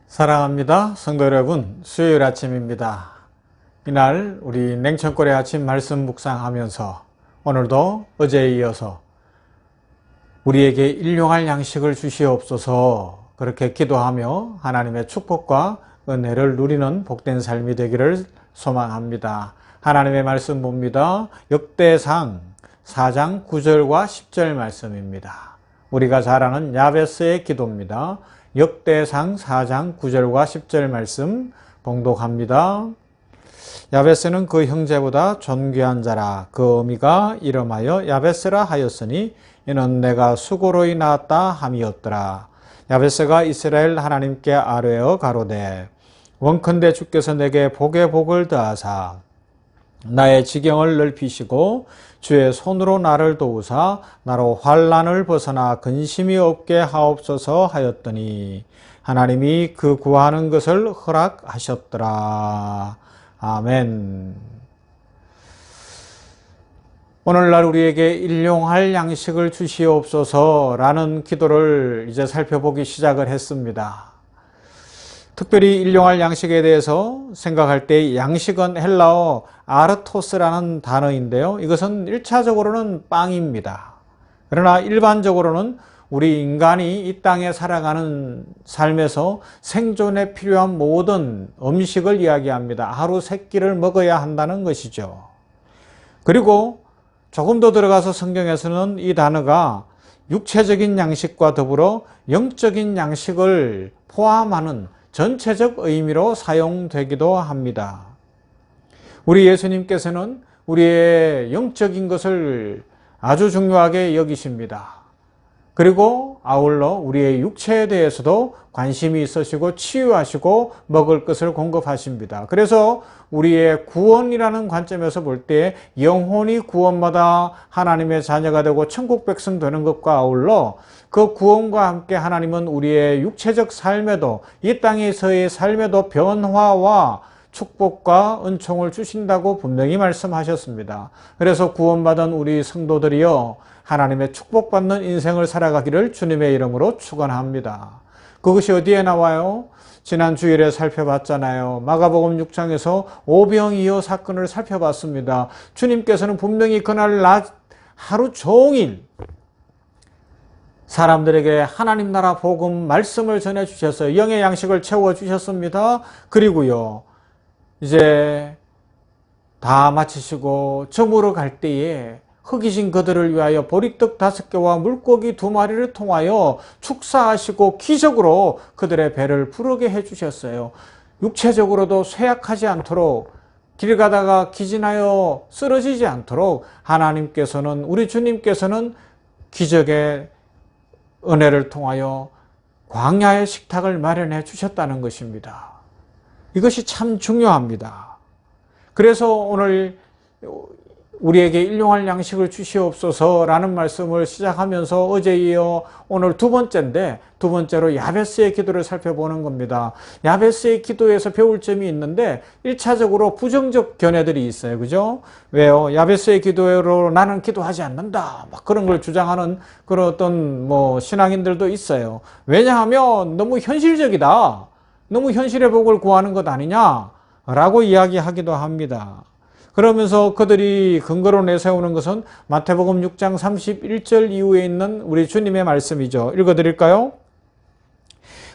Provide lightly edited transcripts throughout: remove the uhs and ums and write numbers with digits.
사랑합니다. 성도 여러분, 수요일 아침입니다. 이날 우리 냉천골의 아침 말씀 묵상하면서 오늘도 어제에 이어서 우리에게 일용할 양식을 주시옵소서 그렇게 기도하며 하나님의 축복과 은혜를 누리는 복된 삶이 되기를 소망합니다. 하나님의 말씀 봅니다. 역대상 4장 9절과 10절 말씀입니다. 우리가 잘 아는 야베스의 기도입니다. 역대상 4장 9절과 10절 말씀 봉독합니다. 야베스는 그 형제보다 존귀한 자라. 그 어미가 이름하여 야베스라 하였으니 이는 내가 수고로이 낳았다 함이었더라. 야베스가 이스라엘 하나님께 아뢰어 가로되 원컨대 주께서 내게 복에 복을 더하사 나의 지경을 넓히시고 주의 손으로 나를 도우사 나로 환난을 벗어나 근심이 없게 하옵소서 하였더니 하나님이 그 구하는 것을 허락하셨더라. 아멘. 오늘날 우리에게 일용할 양식을 주시옵소서라는 기도를 이제 살펴보기 시작을 했습니다. 특별히 일용할 양식에 대해서 생각할 때 양식은 헬라어 아르토스라는 단어인데요. 이것은 1차적으로는 빵입니다. 그러나 일반적으로는 우리 인간이 이 땅에 살아가는 삶에서 생존에 필요한 모든 음식을 이야기합니다. 하루 3끼를 먹어야 한다는 것이죠. 그리고 조금 더 들어가서 성경에서는 이 단어가 육체적인 양식과 더불어 영적인 양식을 포함하는 전체적 의미로 사용되기도 합니다. 우리 예수님께서는 우리의 영적인 것을 아주 중요하게 여기십니다. 그리고 아울러 우리의 육체에 대해서도 관심이 있으시고 치유하시고 먹을 것을 공급하십니다. 그래서 우리의 구원이라는 관점에서 볼 때 영혼이 구원받아 하나님의 자녀가 되고 천국 백성 되는 것과 아울러 그 구원과 함께 하나님은 우리의 육체적 삶에도 이 땅에서의 삶에도 변화와 축복과 은총을 주신다고 분명히 말씀하셨습니다. 그래서 구원받은 우리 성도들이여 하나님의 축복받는 인생을 살아가기를 주님의 이름으로 축원합니다. 그것이 어디에 나와요? 지난 주일에 살펴봤잖아요. 마가복음 6장에서 오병이어 사건을 살펴봤습니다. 주님께서는 분명히 그날 낮 하루 종일 사람들에게 하나님 나라 복음 말씀을 전해주셨어요. 영의 양식을 채워주셨습니다. 그리고요, 이제 다 마치시고 저물어 갈 때에 흑이진 그들을 위하여 보리떡 5개와 물고기 2마리를 통하여 축사하시고 기적으로 그들의 배를 부르게 해주셨어요. 육체적으로도 쇠약하지 않도록 길 가다가 기진하여 쓰러지지 않도록 하나님께서는 우리 주님께서는 기적의 은혜를 통하여 광야의 식탁을 마련해 주셨다는 것입니다. 이것이 참 중요합니다. 그래서 오늘 우리에게 일용할 양식을 주시옵소서라는 말씀을 시작하면서 어제 이어 오늘 두 번째로 야베스의 기도를 살펴보는 겁니다. 야베스의 기도에서 배울 점이 있는데 1차적으로 부정적 견해들이 있어요. 그죠? 왜요? 야베스의 기도로 나는 기도하지 않는다. 막 그런 걸 주장하는 그런 어떤 신앙인들도 있어요. 왜냐하면 너무 현실적이다. 너무 현실의 복을 구하는 것 아니냐라고 이야기하기도 합니다. 그러면서 그들이 근거로 내세우는 것은 마태복음 6장 31절 이후에 있는 우리 주님의 말씀이죠. 읽어드릴까요?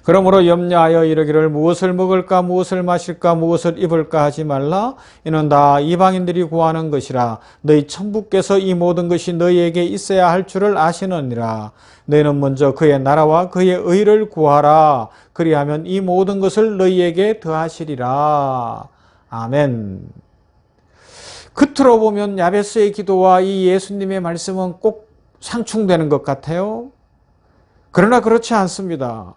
그러므로 염려하여 이르기를 무엇을 먹을까 무엇을 마실까 무엇을 입을까 하지 말라. 이는 다 이방인들이 구하는 것이라. 너희 천부께서 이 모든 것이 너희에게 있어야 할 줄을 아시느니라. 너희는 먼저 그의 나라와 그의 의를 구하라. 그리하면 이 모든 것을 너희에게 더하시리라. 아멘. 겉으로 보면 야베스의 기도와 이 예수님의 말씀은 꼭 상충되는 것 같아요. 그러나 그렇지 않습니다.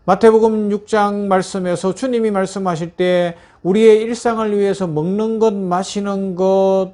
마태복음 6장 말씀에서 주님이 말씀하실 때 우리의 일상을 위해서 먹는 것, 마시는 것,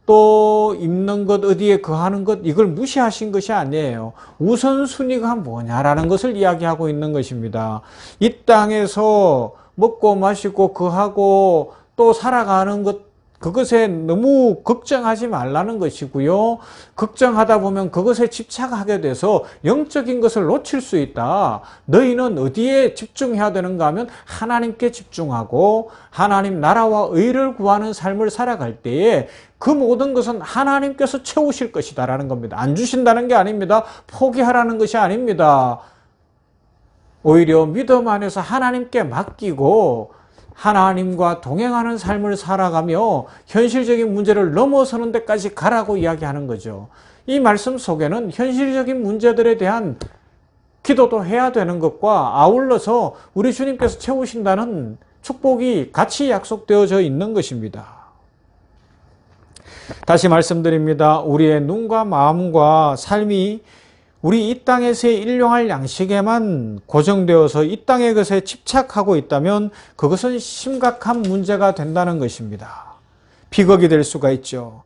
또 입는 것, 어디에 거하는 것, 이걸 무시하신 것이 아니에요. 우선순위가 뭐냐라는 것을 이야기하고 있는 것입니다. 이 땅에서 먹고 마시고 거하고 또 살아가는 것, 그것에 너무 걱정하지 말라는 것이고요. 걱정하다 보면 그것에 집착하게 돼서 영적인 것을 놓칠 수 있다. 너희는 어디에 집중해야 되는가 하면 하나님께 집중하고 하나님 나라와 의를 구하는 삶을 살아갈 때에 그 모든 것은 하나님께서 채우실 것이다 라는 겁니다. 안 주신다는 게 아닙니다. 포기하라는 것이 아닙니다. 오히려 믿음 안에서 하나님께 맡기고 하나님과 동행하는 삶을 살아가며 현실적인 문제를 넘어서는 데까지 가라고 이야기하는 거죠. 이 말씀 속에는 현실적인 문제들에 대한 기도도 해야 되는 것과 아울러서 우리 주님께서 채우신다는 축복이 같이 약속되어져 있는 것입니다. 다시 말씀드립니다. 우리의 눈과 마음과 삶이 우리 이 땅에서의 일용할 양식에만 고정되어서 이 땅의 것에 집착하고 있다면 그것은 심각한 문제가 된다는 것입니다. 비극이 될 수가 있죠.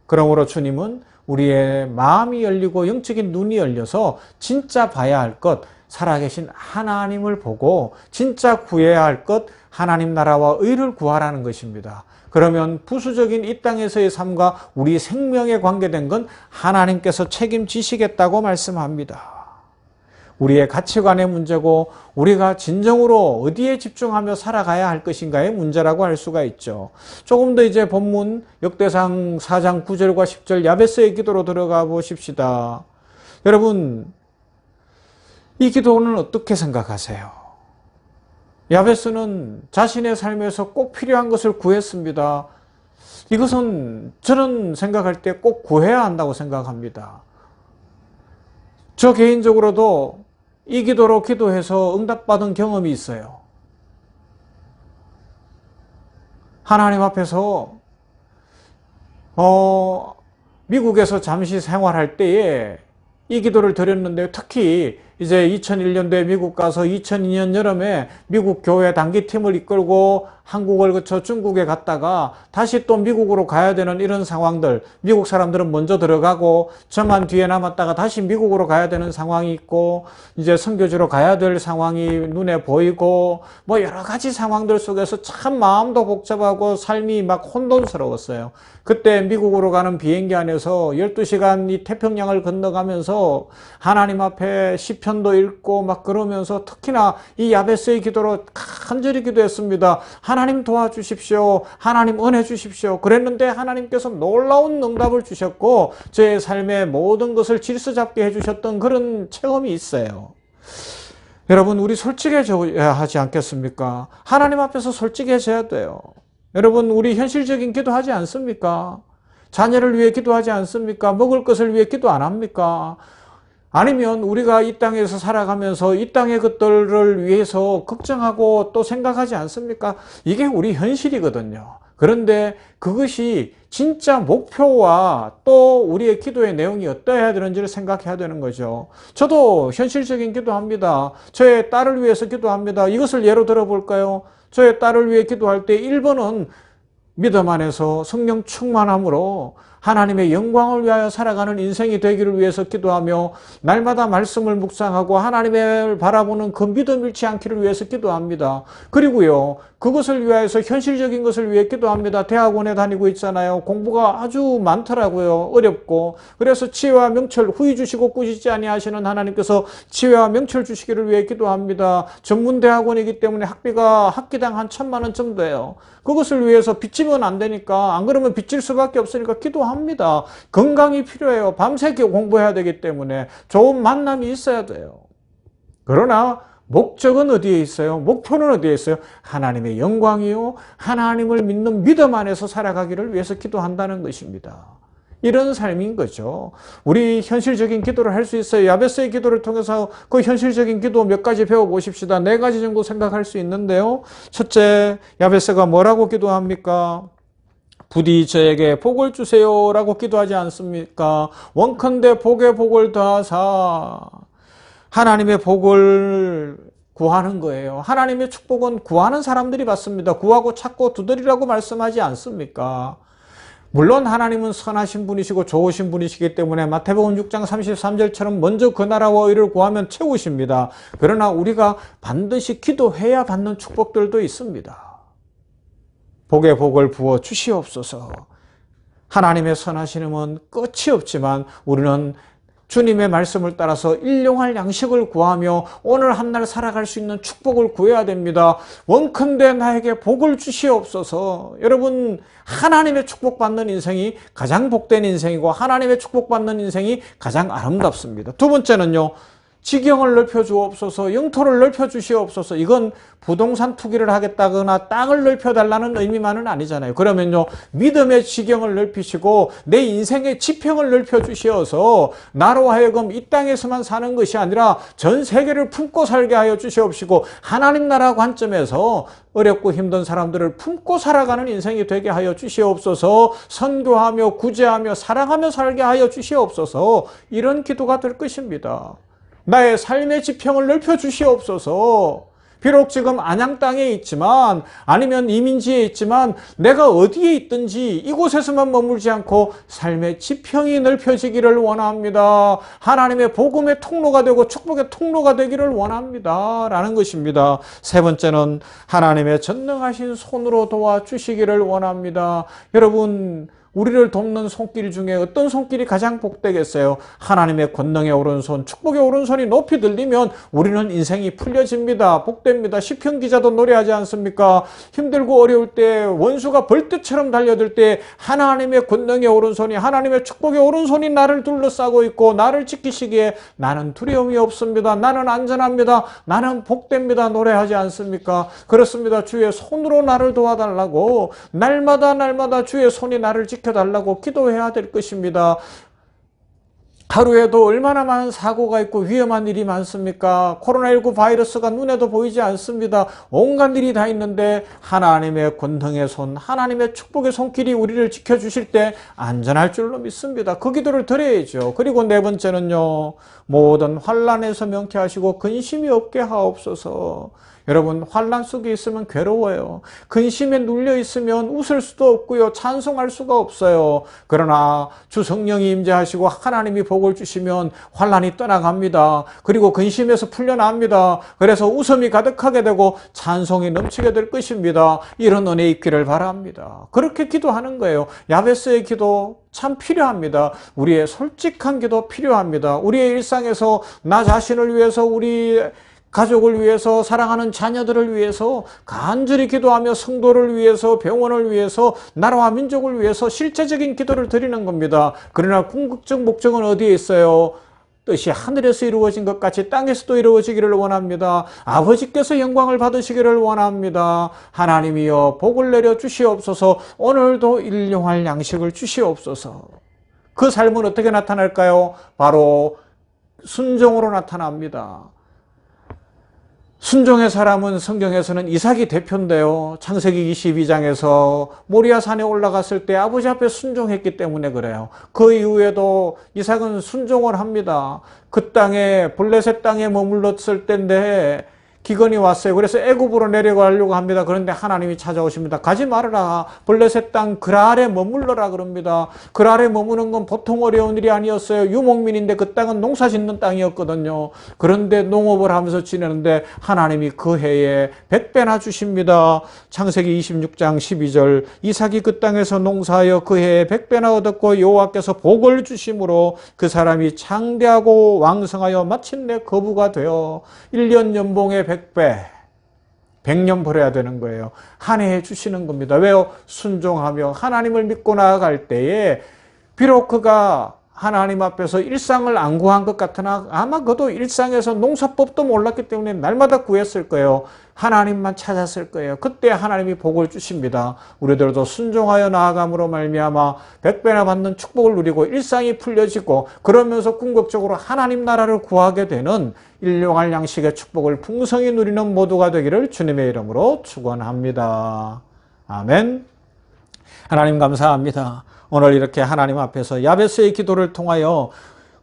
그러므로 주님은 우리의 마음이 열리고 영적인 눈이 열려서 진짜 봐야 할 것, 살아계신 하나님을 보고 진짜 구해야 할 것, 하나님 나라와 의를 구하라는 것입니다. 그러면 부수적인 이 땅에서의 삶과 우리 생명에 관계된 건 하나님께서 책임지시겠다고 말씀합니다. 우리의 가치관의 문제고 우리가 진정으로 어디에 집중하며 살아가야 할 것인가의 문제라고 할 수가 있죠. 조금 더 이제 본문 역대상 4장 9절과 10절 야베스의 기도로 들어가 보십시다. 여러분, 이 기도는 어떻게 생각하세요? 야베스는 자신의 삶에서 꼭 필요한 것을 구했습니다. 이것은 저는 생각할 때 꼭 구해야 한다고 생각합니다. 저 개인적으로도 이 기도로 기도해서 응답받은 경험이 있어요. 하나님 앞에서 미국에서 잠시 생활할 때에 이 기도를 드렸는데 특히 이제 2001년도에 미국 가서 2002년 여름에 미국 교회 단기팀을 이끌고 한국을 거쳐 중국에 갔다가 다시 또 미국으로 가야 되는 이런 상황들, 미국 사람들은 먼저 들어가고 저만 뒤에 남았다가 다시 미국으로 가야 되는 상황이 있고 이제 선교지로 가야 될 상황이 눈에 보이고 뭐 여러 가지 상황들 속에서 참 마음도 복잡하고 삶이 막 혼돈스러웠어요. 그때 미국으로 가는 비행기 안에서 12시간 이 태평양을 건너가면서 하나님 앞에 시편도 읽고 막 그러면서 특히나 이 야베스의 기도로 간절히 기도했습니다. 하나님 도와주십시오. 하나님 은혜 주십시오. 그랬는데 하나님께서 놀라운 응답을 주셨고 제 삶의 모든 것을 질서 잡게 해주셨던 그런 체험이 있어요. 여러분, 우리 솔직해져야 하지 않겠습니까? 하나님 앞에서 솔직해져야 돼요. 여러분, 우리 현실적인 기도하지 않습니까? 자녀를 위해 기도하지 않습니까? 먹을 것을 위해 기도 안 합니까? 아니면 우리가 이 땅에서 살아가면서 이 땅의 것들을 위해서 걱정하고 또 생각하지 않습니까? 이게 우리 현실이거든요. 그런데 그것이 진짜 목표와 또 우리의 기도의 내용이 어떠해야 되는지를 생각해야 되는 거죠. 저도 현실적인 기도합니다. 저의 딸을 위해서 기도합니다. 이것을 예로 들어볼까요? 저의 딸을 위해 기도할 때 1번은 믿음 안에서 성령 충만함으로 하나님의 영광을 위하여 살아가는 인생이 되기를 위해서 기도하며 날마다 말씀을 묵상하고 하나님을 바라보는 그 믿음 잃지 않기를 위해서 기도합니다. 그리고요, 그것을 위하여서 현실적인 것을 위해 기도합니다. 대학원에 다니고 있잖아요. 공부가 아주 많더라고요. 어렵고. 그래서 지혜와 명철 후히 주시고 꾸짖지 아니하시는 하나님께서 지혜와 명철 주시기를 위해 기도합니다. 전문대학원이기 때문에 학비가 학기당 한 1,000만 원 정도 돼요. 그것을 위해서 빚지면 안 되니까, 안 그러면 빚질 수밖에 없으니까 기도합니다. 건강이 필요해요. 밤새 공부해야 되기 때문에 좋은 만남이 있어야 돼요. 그러나 목적은 어디에 있어요? 목표는 어디에 있어요? 하나님의 영광이요, 하나님을 믿는 믿음 안에서 살아가기를 위해서 기도한다는 것입니다. 이런 삶인 거죠. 우리 현실적인 기도를 할 수 있어요. 야베스의 기도를 통해서 그 현실적인 기도 몇 가지 배워보십시다. 4가지 정도 생각할 수 있는데요. 첫째, 야베스가 뭐라고 기도합니까? 부디 저에게 복을 주세요 라고 기도하지 않습니까? 원컨대 복에 복을 더하사, 하나님의 복을 구하는 거예요. 하나님의 축복은 구하는 사람들이 받습니다. 구하고 찾고 두드리라고 말씀하지 않습니까? 물론 하나님은 선하신 분이시고 좋으신 분이시기 때문에 마태복음 6장 33절처럼 먼저 그 나라와 의를 구하면 채우십니다. 그러나 우리가 반드시 기도해야 받는 축복들도 있습니다. 복의 복을 부어 주시옵소서. 하나님의 선하심은 끝이 없지만 우리는 주님의 말씀을 따라서 일용할 양식을 구하며 오늘 한 날 살아갈 수 있는 축복을 구해야 됩니다. 원컨대 나에게 복을 주시옵소서. 여러분, 하나님의 축복받는 인생이 가장 복된 인생이고 하나님의 축복받는 인생이 가장 아름답습니다. 두 번째는요, 지경을 넓혀 주옵소서, 영토를 넓혀 주시옵소서. 이건 부동산 투기를 하겠다거나 땅을 넓혀 달라는 의미만은 아니잖아요. 그러면요, 믿음의 지경을 넓히시고 내 인생의 지평을 넓혀 주시어서 나로 하여금 이 땅에서만 사는 것이 아니라 전 세계를 품고 살게 하여 주시옵시고 하나님 나라 관점에서 어렵고 힘든 사람들을 품고 살아가는 인생이 되게 하여 주시옵소서. 선교하며 구제하며 사랑하며 살게 하여 주시옵소서. 이런 기도가 될 것입니다. 나의 삶의 지평을 넓혀 주시옵소서. 비록 지금 안양 땅에 있지만 아니면 이민지에 있지만 내가 어디에 있든지 이곳에서만 머물지 않고 삶의 지평이 넓혀지기를 원합니다. 하나님의 복음의 통로가 되고 축복의 통로가 되기를 원합니다. 라는 것입니다. 세 번째는 하나님의 전능하신 손으로 도와주시기를 원합니다. 여러분, 우리를 돕는 손길 중에 어떤 손길이 가장 복되겠어요? 하나님의 권능의 오른손, 축복의 오른손이 높이 들리면 우리는 인생이 풀려집니다. 복됩니다. 시편 기자도 노래하지 않습니까? 힘들고 어려울 때, 원수가 벌떼처럼 달려들 때 하나님의 권능의 오른손이, 하나님의 축복의 오른손이 나를 둘러싸고 있고 나를 지키시기에 나는 두려움이 없습니다. 나는 안전합니다. 나는 복됩니다. 노래하지 않습니까? 그렇습니다. 주의 손으로 나를 도와달라고 날마다 주의 손이 나를 지켜달라고 기도해야 될 것입니다. 하루에도 얼마나 많은 사고가 있고 위험한 일이 많습니까? 코로나19 바이러스가 눈에도 보이지 않습니다. 온갖 일이 다 있는데 하나님의 권능의 손, 하나님의 축복의 손길이 우리를 지켜주실 때 안전할 줄로 믿습니다. 그 기도를 드려야죠. 그리고 네 번째는요, 모든 환난에서 명쾌하시고 근심이 없게 하옵소서. 여러분, 환난 속에 있으면 괴로워요. 근심에 눌려 있으면 웃을 수도 없고요, 찬송할 수가 없어요. 그러나 주 성령이 임재하시고 하나님이 복을 주시면 환난이 떠나갑니다. 그리고 근심에서 풀려납니다. 그래서 웃음이 가득하게 되고 찬송이 넘치게 될 것입니다. 이런 은혜 있기를 바랍니다. 그렇게 기도하는 거예요. 야베스의 기도 참 필요합니다. 우리의 솔직한 기도 필요합니다. 우리의 일상에서 나 자신을 위해서, 우리 가족을 위해서, 사랑하는 자녀들을 위해서 간절히 기도하며 성도를 위해서, 병원을 위해서, 나라와 민족을 위해서 실제적인 기도를 드리는 겁니다. 그러나 궁극적 목적은 어디에 있어요? 뜻이 하늘에서 이루어진 것 같이 땅에서도 이루어지기를 원합니다. 아버지께서 영광을 받으시기를 원합니다. 하나님이여 복을 내려 주시옵소서. 오늘도 일용할 양식을 주시옵소서. 그 삶은 어떻게 나타날까요? 바로 순종으로 나타납니다. 순종의 사람은 성경에서는 이삭이 대표인데요. 창세기 22장에서 모리아 산에 올라갔을 때 아버지 앞에 순종했기 때문에 그래요. 그 이후에도 이삭은 순종을 합니다. 그 땅에, 블레셋 땅에 머물렀을 때인데 기근이 왔어요. 그래서 애굽으로 내려가려고 합니다. 그런데 하나님이 찾아오십니다. 가지 말아라. 블레셋 땅 그랄에 머물러라 그럽니다. 그랄에 머무는 건 보통 어려운 일이 아니었어요. 유목민인데 그 땅은 농사 짓는 땅이었거든요. 그런데 농업을 하면서 지내는데 하나님이 그 해에 100배나 주십니다. 창세기 26장 12절 이삭이 그 땅에서 농사하여 그 해에 100배나 얻었고 여호와께서 복을 주심으로 그 사람이 창대하고 왕성하여 마침내 거부가 되어 1년 연봉에 100배, 100년 벌어야 되는 거예요. 한 해에 주시는 겁니다. 왜요? 순종하며 하나님을 믿고 나아갈 때에 비록 그가 하나님 앞에서 일상을 안 구한 것 같으나 아마 그도 일상에서 농사법도 몰랐기 때문에 날마다 구했을 거예요. 하나님만 찾았을 거예요. 그때 하나님이 복을 주십니다. 우리들도 순종하여 나아감으로 말미암아 100배나 받는 축복을 누리고 일상이 풀려지고 그러면서 궁극적으로 하나님 나라를 구하게 되는 일용할 양식의 축복을 풍성히 누리는 모두가 되기를 주님의 이름으로 축원합니다. 아멘. 하나님 감사합니다. 오늘 이렇게 하나님 앞에서 야베스의 기도를 통하여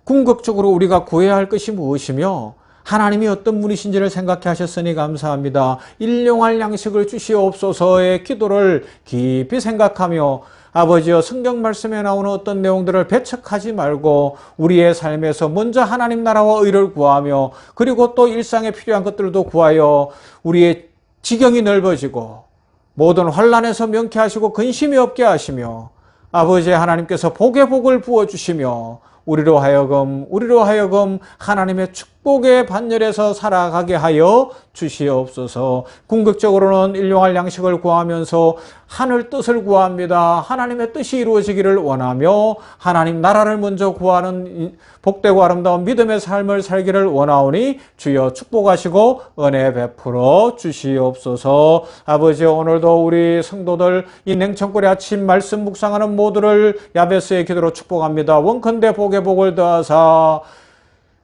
궁극적으로 우리가 구해야 할 것이 무엇이며 하나님이 어떤 분이신지를 생각해 하셨으니 감사합니다. 일용할 양식을 주시옵소서의 기도를 깊이 생각하며 아버지여 성경 말씀에 나오는 어떤 내용들을 배척하지 말고 우리의 삶에서 먼저 하나님 나라와 의를 구하며 그리고 또 일상에 필요한 것들도 구하여 우리의 지경이 넓어지고 모든 환난에서 명쾌하시고 근심이 없게 하시며 아버지 하나님께서 복의 복을 부어주시며 우리로 하여금 하나님의 축복의 반열에서 살아가게 하여 주시옵소서. 궁극적으로는 일용할 양식을 구하면서 하늘 뜻을 구합니다. 하나님의 뜻이 이루어지기를 원하며 하나님 나라를 먼저 구하는 복되고 아름다운 믿음의 삶을 살기를 원하오니 주여 축복하시고 은혜 베풀어 주시옵소서. 아버지 오늘도 우리 성도들 이 냉천골의 아침 말씀 묵상하는 모두를 야베스의 기도로 축복합니다. 원컨대 복의 복을 더하사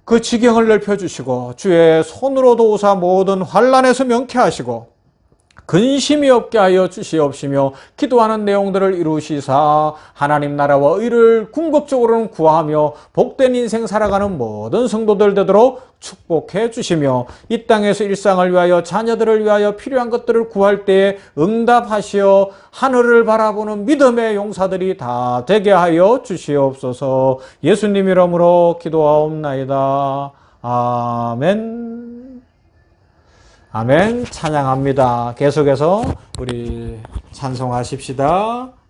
그 지경을 넓혀주시고 주의 손으로 도우사 모든 환난에서 명쾌하시고 근심이 없게 하여 주시옵시며 기도하는 내용들을 이루시사 하나님 나라와 의를 궁극적으로는 구하며 복된 인생 살아가는 모든 성도들 되도록 축복해 주시며 이 땅에서 일상을 위하여 자녀들을 위하여 필요한 것들을 구할 때에 응답하시어 하늘을 바라보는 믿음의 용사들이 다 되게 하여 주시옵소서. 예수님 이름으로 기도하옵나이다. 아멘. 아멘. 찬양합니다. 계속해서 우리 찬송하십시다.